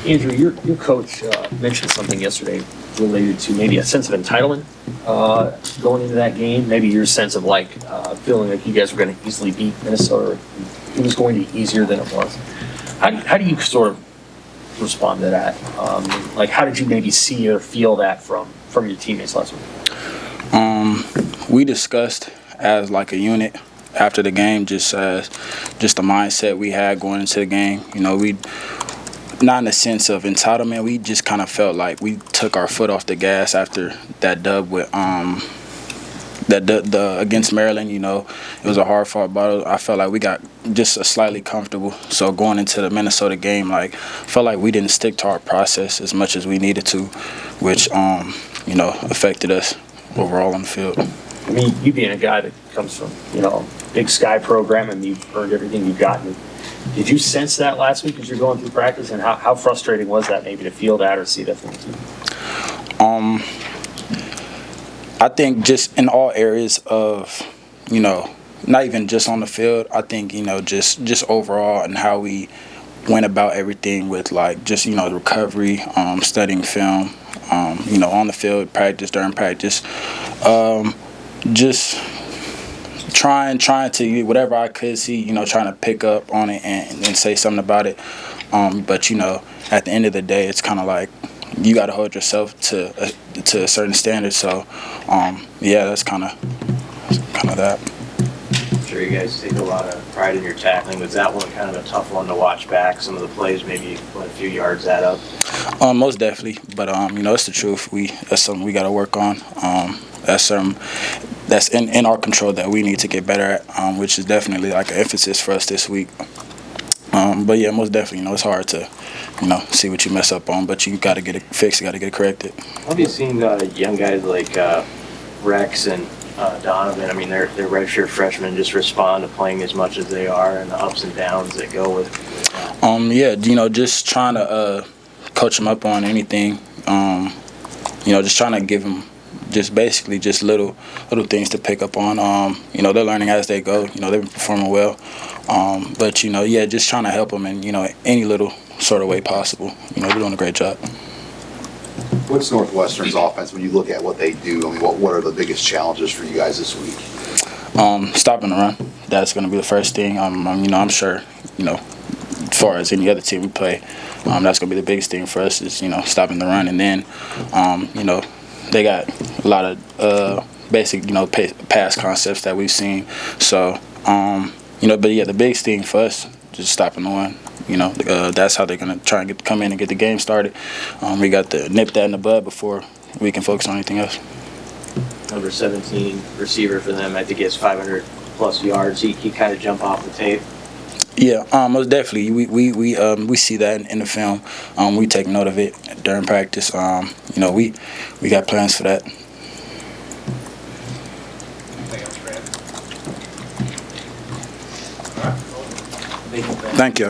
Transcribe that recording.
Andrew, your coach mentioned something yesterday related to maybe a sense of entitlement going into that game. Maybe your sense of feeling like you guys were going to easily beat Minnesota. It was going to be easier than it was. How do you sort of respond to that? How did you maybe see or feel that from your teammates last week? We discussed as like a unit after the game, just the mindset we had going into the game. We not in the sense of entitlement. We just kind of felt like we took our foot off the gas after that dub with against Maryland. It was a hard fought battle. I felt like we got just slightly comfortable. So going into the Minnesota game, felt like we didn't stick to our process as much as we needed to, which affected us overall on the field. I mean, you being a guy that comes from Big Sky program and you've earned everything you've gotten. Did you sense that last week as you're going through practice, and how frustrating was that maybe to feel that or see that from the team? I think just in all areas of, not even just on the field, I think, just overall and how we went about everything with the recovery, studying film, on the field, practice, during practice, just trying to whatever I could see, trying to pick up on it and say something about it. But at the end of the day, it's kind of like you got to hold yourself to a certain standard. So that's kind of that. I'm sure you guys take a lot of pride in your tackling. Was that one kind of a tough one to watch back? Some of the plays maybe let a few yards that up. Most definitely, but it's the truth. That's something we got to work on. That's in our control that we need to get better at, which is definitely like an emphasis for us this week. But yeah, most definitely, it's hard to, see what you mess up on, but you got to get it fixed, you got to get it corrected. Have you seen young guys like Rex and Donovan? I mean, they're redshirt freshmen, just respond to playing as much as they are and the ups and downs that go with that. Just trying to coach them up on anything. Just trying to give them just basically just little things to pick up on. They're learning as they go. They've been performing well. But just trying to help them in any little sort of way possible. They're doing a great job. What's Northwestern's offense when you look at what they do? I mean, what are the biggest challenges for you guys this week? Stopping the run. That's going to be the first thing. I'm sure, as far as any other team we play, that's going to be the biggest thing for us is, stopping the run. And then, they got a lot of basic, pass concepts that we've seen. So, but yeah, the biggest thing for us just stopping the run. That's how they're gonna try and come in and get the game started. We got to nip that in the bud before we can focus on anything else. Number 17 receiver for them. I think he has 500 plus yards. He kind of jump off the tape. Yeah, most definitely. We see that in the film. We take note of it during practice. We got plans for that. Thank you.